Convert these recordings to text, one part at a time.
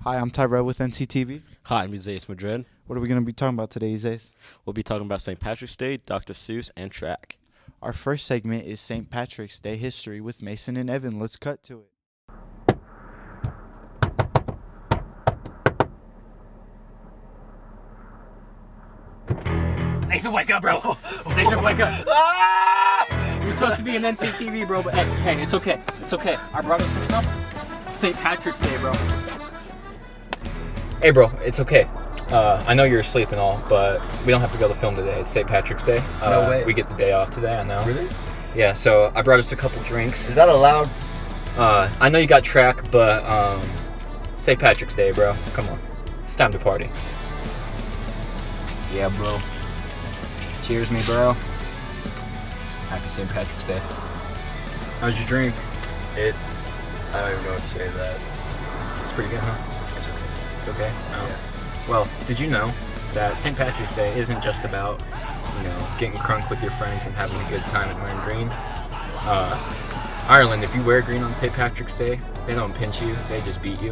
Hi, I'm Tyrell with NCTV. Hi, I'm Zayas Madrid. What are we going to be talking about today, Zayas? We'll be talking about St. Patrick's Day, Dr. Seuss, and track. Our first segment is St. Patrick's Day history with Mason and Evan. Let's cut to it. Mason, wake up, bro. Mason, wake up. You're supposed to be in NCTV, bro, but hey, it's okay. It's okay. I brought us some stuff. St. Patrick's Day, bro. Hey, bro, it's okay. I know you're asleep and all, but we don't have to go to film today. It's St. Patrick's Day. No way. We get the day off today, I know. Really? Yeah, so I brought us a couple drinks. Is that allowed? I know you got track, but St. Patrick's Day, bro. Come on. It's time to party. Yeah, bro. Cheers me, bro. Happy St. Patrick's Day. How's your drink? I don't even know what to say to that. It's pretty good, huh? It's okay. It's okay? Oh. Yeah. Well, did you know that St. Patrick's Day isn't just about, getting crunk with your friends and having a good time and wearing green? Ireland, if you wear green on St. Patrick's Day, they don't pinch you, they just beat you.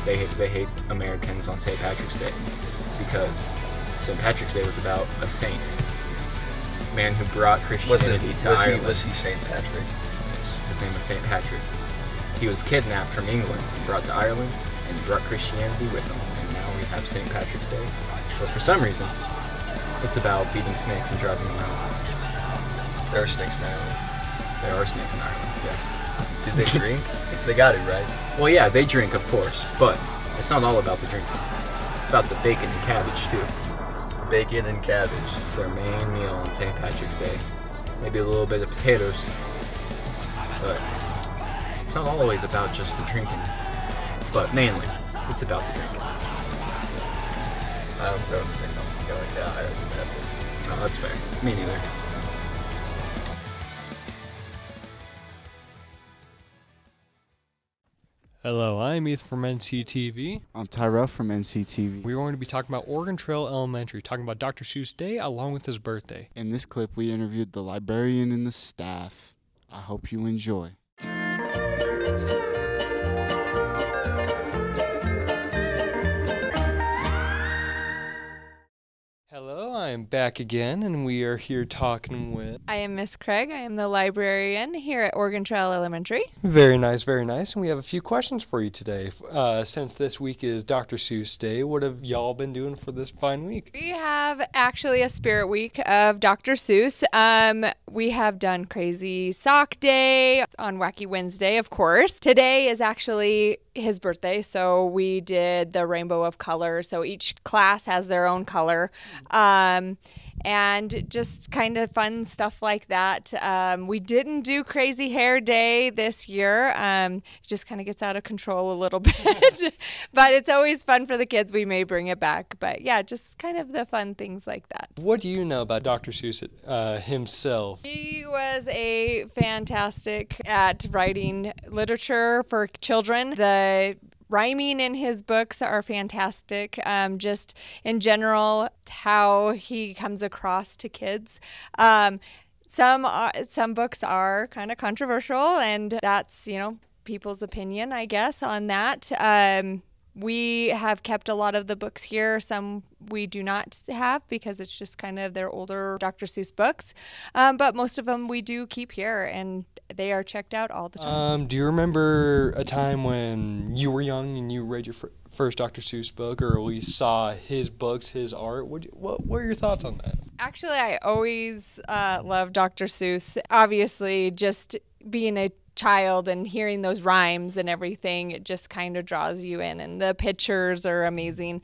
They hate Americans on St. Patrick's Day because St. Patrick's Day was about a saint, man who brought Christianity to Ireland. Was he St. Patrick? His name was St. Patrick. He was kidnapped from England and brought to Ireland, and he brought Christianity with him. And now we have St. Patrick's Day. But for some reason, it's about beating snakes and driving them out. There are snakes in Ireland. There are snakes in Ireland, yes. Did they drink? They got it, right? Well, yeah, they drink, of course, but it's not all about the drinking. It's about the bacon and cabbage, too. Bacon and cabbage. It's their main meal on St. Patrick's Day. Maybe a little bit of potatoes, but it's not always about just the drinking. But mainly, it's about the drinking. I don't think I'm going to Ireland ever. No, that's fair. Me neither. Hello, I'm Ethan from NCTV. I'm Tyrell from NCTV. We're going to be talking about Oregon Trail Elementary, talking about Dr. Seuss Day along with his birthday. In this clip, we interviewed the librarian and the staff. I hope you enjoy. Hello, I'm back again, and we are here talking with... I am Miss Craig. I am the librarian here at Oregon Trail Elementary. Very nice, and we have a few questions for you today. Since this week is Dr. Seuss Day, what have y'all been doing for this fine week? We have actually a spirit week of Dr. Seuss. We have done Crazy Sock Day on Wacky Wednesday, of course. Today is actually his birthday, so we did the rainbow of color. So each class has their own color. And just kind of fun stuff like that. We didn't do Crazy Hair Day this year. It just kind of gets out of control a little bit. But it's always fun for the kids. We may bring it back. But yeah, just kind of the fun things like that. What do you know about Dr. Seuss himself? He was a fantastic at writing literature for children. The rhyming in his books are fantastic. Just in general, how he comes across to kids. Some books are kind of controversial, and that's, people's opinion, I guess, on that. We have kept a lot of the books here. Some we do not have because it's just kind of their older Dr. Seuss books. But most of them we do keep here, and they are checked out all the time. Do you remember a time when you were young and you read your first Dr. Seuss book, or at least saw his books, his art? What were your thoughts on that? Actually, I always loved Dr. Seuss. Obviously, just being a child and hearing those rhymes and everything, it just kind of draws you in, and the pictures are amazing.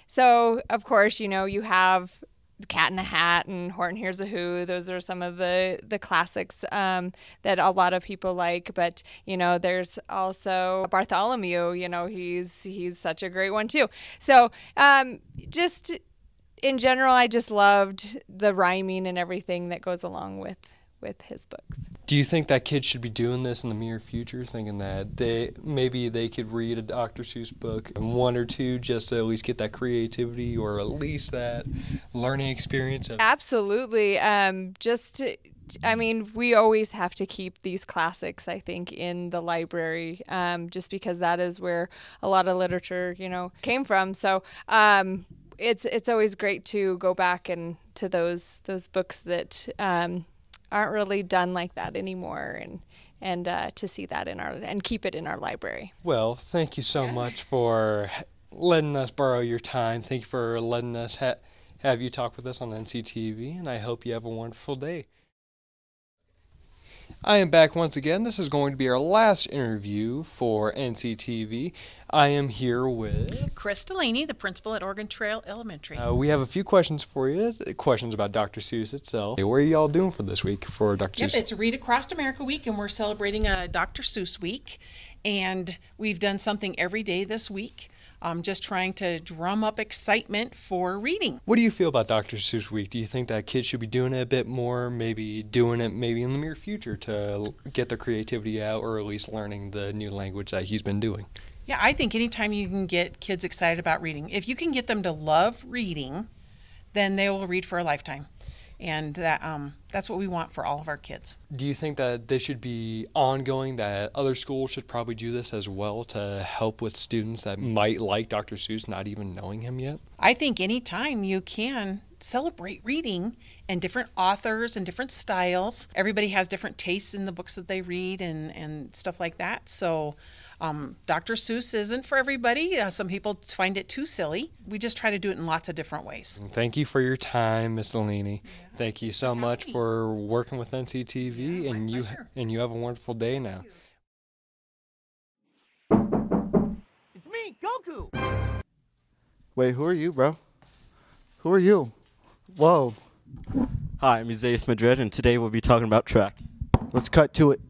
So, of course, you have The Cat in the Hat and Horton Hears a Who. Those are some of the classics that a lot of people like. But, there's also Bartholomew. He's such a great one, too. So, just in general, I just loved the rhyming and everything that goes along with his books. Do you think that kids should be doing this in the near future, thinking that they could read a Dr. Seuss book, one or two, just to at least get that creativity or at least that learning experience? Absolutely. Just I mean, we always have to keep these classics, I think, in the library, just because that is where a lot of literature, came from. So it's always great to go back and to those books that aren't really done like that anymore, and to see that and keep it in our library. Well, thank you so much for letting us borrow your time. Thank you for letting us have you talk with us on NCTV, and I hope you have a wonderful day. I am back once again. This is going to be our last interview for NCTV. I am here with Chris Delaney, the principal at Oregon Trail Elementary. We have a few questions for you, questions about Dr. Seuss itself. What are y'all doing for this week for Dr. Seuss? Yep, it's Read Across America Week, and we're celebrating Dr. Seuss Week. And we've done something every day this week, just trying to drum up excitement for reading. What do you feel about Dr. Seuss Week? Do you think that kids should be doing it a bit more, maybe doing it maybe in the near future to get their creativity out, or at least learning the new language that he's been doing? Yeah, I think anytime you can get kids excited about reading, if you can get them to love reading, then they will read for a lifetime. And that's what we want for all of our kids. Do you think that this should be ongoing, that other schools should probably do this as well to help with students that might like Dr. Seuss not even knowing him yet? I think anytime you can celebrate reading and different authors and different styles. Everybody has different tastes in the books that they read and stuff like that. So Dr. Seuss isn't for everybody. Some people find it too silly. We just try to do it in lots of different ways. Thank you for your time, Ms. Delaney. Yeah. Thank you so much for working with NCTV, yeah, and you have a wonderful day now. It's me, Goku! Wait, who are you, bro? Who are you? Whoa. Hi, I'm Isaias Madrid, and today we'll be talking about track. Let's cut to it.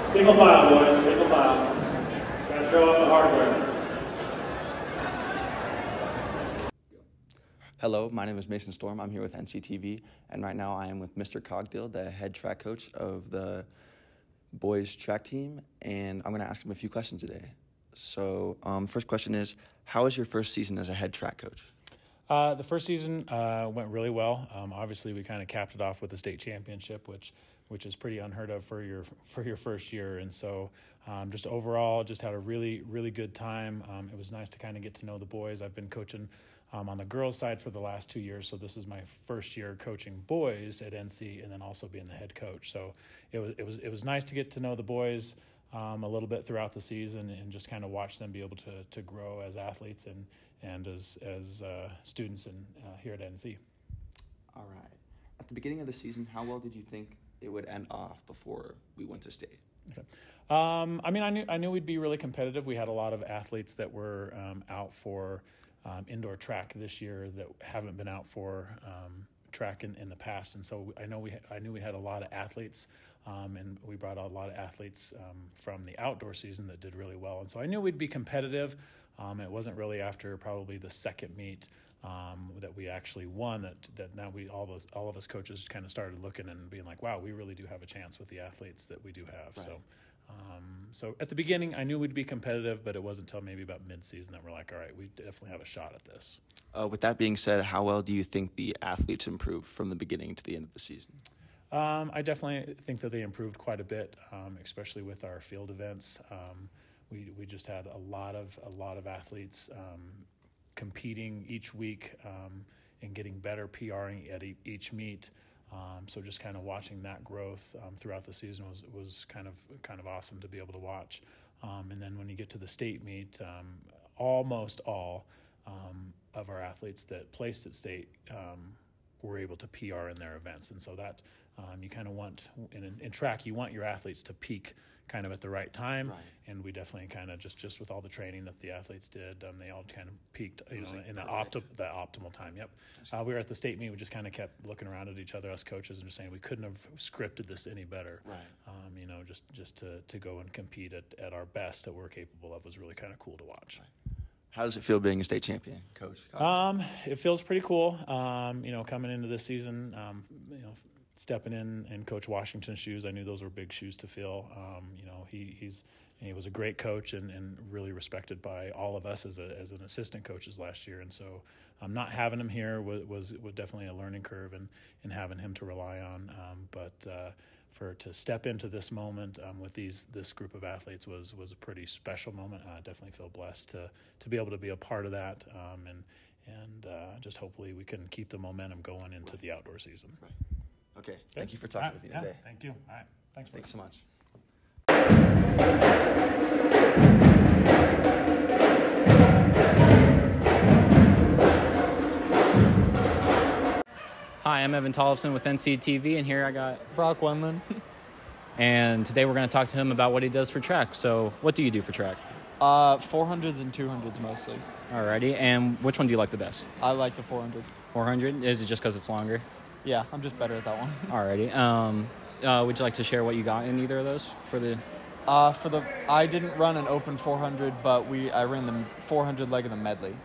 Single file, boys, single file. Gotta show off the hardware. Hello, my name is Mason Storm. I'm here with NCTV, and right now I am with Mr. Cogdill, the head track coach of the boys track team, and I'm going to ask him a few questions today. So, first question is, how was your first season as a head track coach? The first season went really well. Obviously, we kind of capped it off with the state championship, which is pretty unheard of for your first year. And so, just overall, just had a really, really good time. It was nice to kind of get to know the boys. I've been coaching on the girls' side for the last 2 years, so this is my first year coaching boys at NC, and then also being the head coach. So it was nice to get to know the boys a little bit throughout the season, and just kind of watch them be able to grow as athletes and as students here at NC. All right. At the beginning of the season, how well did you think it would end off before we went to state? Okay. I mean, I knew we'd be really competitive. We had a lot of athletes that were out for indoor track this year that haven't been out for track in the past, and so I knew we had a lot of athletes, and we brought out a lot of athletes from the outdoor season that did really well, and so I knew we'd be competitive. It wasn't really after probably the second meet that we actually won that now all of us coaches kind of started looking and being like, wow, we really do have a chance with the athletes that we do have. Right. So at the beginning, I knew we'd be competitive, but it wasn't until maybe about mid-season that we're like, all right, we definitely have a shot at this. With that being said, how well do you think the athletes improved from the beginning to the end of the season? I definitely think that they improved quite a bit, especially with our field events. We just had a lot of athletes competing each week and getting better PRing at each meet. So just kind of watching that growth throughout the season was kind of awesome to be able to watch. And then when you get to the state meet, almost all of our athletes that placed at state were able to PR in their events, and so that you kind of want in track, you want your athletes to peak kind of at the right time, right. And we definitely kind of just with all the training that the athletes did, they all kind of peaked, in the optimal time. Yep. We were at the state meet. We just kind of kept looking around at each other, us coaches, and just saying we couldn't have scripted this any better. Right. Just to go and compete at our best that we're capable of was really kind of cool to watch. Right. How does it feel being a state champion, Coach? It feels pretty cool. Coming into this season, stepping in Coach Washington's shoes, I knew those were big shoes to fill. He was a great coach and really respected by all of us as an assistant coaches last year. And so not having him here was definitely a learning curve and having him to rely on. To step into this moment with this group of athletes was a pretty special moment. I definitely feel blessed to be able to be a part of that, and just hopefully we can keep the momentum going into the outdoor season. Right. Okay. Thank you for talking with me today. Thank you. All right. Thanks so much. Hi, I'm Evan Tollefson with NCTV, and here I got Brock Wendland. And today we're going to talk to him about what he does for track. So what do you do for track? 400s and 200s mostly. Alrighty, and which one do you like the best? I like the 400. 400? Is it just because it's longer? Yeah, I'm just better at that one. Alrighty. Would you like to share what you got in either of those for the? I didn't run an open 400, but I ran the 400 leg of the medley.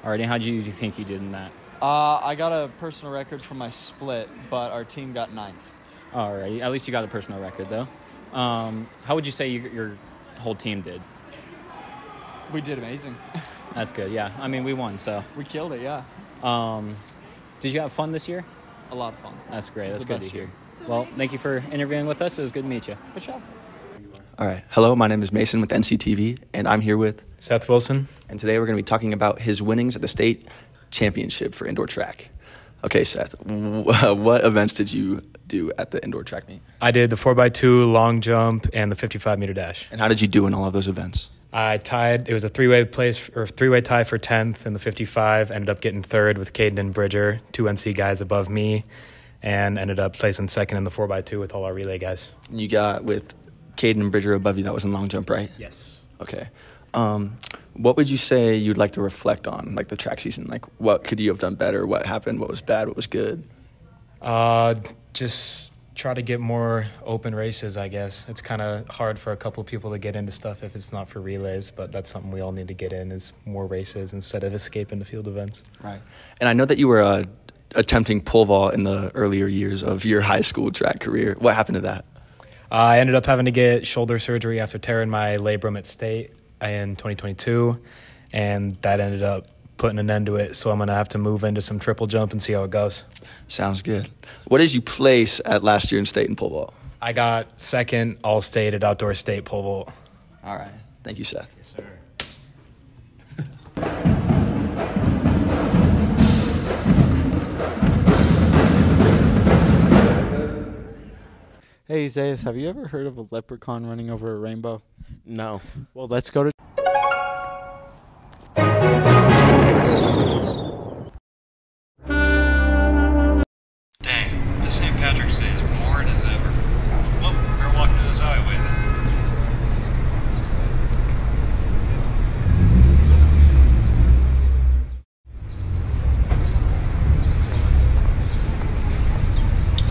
Alrighty, how do you think you did in that? I got a personal record for my split, but our team got 9th. Alrighty, at least you got a personal record though. How would you say your whole team did? We did amazing. That's good. Yeah, I mean we won, so we killed it. Yeah. Did you have fun this year? A lot of fun. That's great. That's good to hear. Well, thank you for interviewing with us. It was good to meet you. For sure. All right. Hello, my name is Mason with NCTV, and I'm here with Seth Wilson. And today we're going to be talking about his winnings at the state championship for indoor track. Okay, Seth, what events did you do at the indoor track meet? I did the 4x2 long jump and the 55-meter dash. And how did you do in all of those events? I tied. It was a three-way tie for 10th in the 55. Ended up getting 3rd with Caden and Bridger, 2 NC guys above me, and ended up placing 2nd in the 4x2 with all our relay guys. You got with Caden and Bridger above you. That was in long jump, right? Yes. Okay. What would you say you'd like to reflect on, like the track season? Like, what could you have done better? What happened? What was bad? What was good? Just try to get more open races, I guess. It's kind of hard for a couple of people to get into stuff if it's not for relays, but that's something we all need to get in is more races instead of escaping the field events. Right. And I know that you were attempting pole vault in the earlier years of your high school track career. What happened to that? I ended up having to get shoulder surgery after tearing my labrum at state in 2022, and that ended up putting an end to it, so I'm going to have to move into some triple jump and see how it goes. Sounds good. What did you place at last year in state in pole vault? I got 2nd all-state at outdoor state pole vault. All right. Thank you, Seth. Yes, sir. Hey, Zayas, have you ever heard of a leprechaun running over a rainbow? No. Well, let's go to... Dang, this St. Patrick's Day is boring as ever. Well, better walk into this highway then.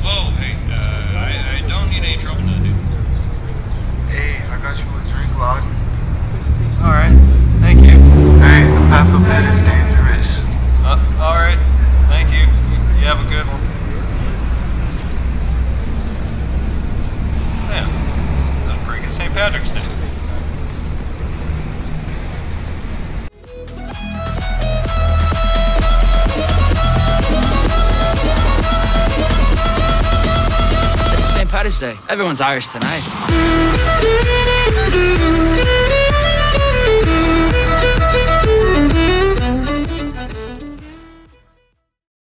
Whoa, hey, I don't need any trouble now, dude. Hey, I got you a drink, log. Day. Everyone's Irish tonight.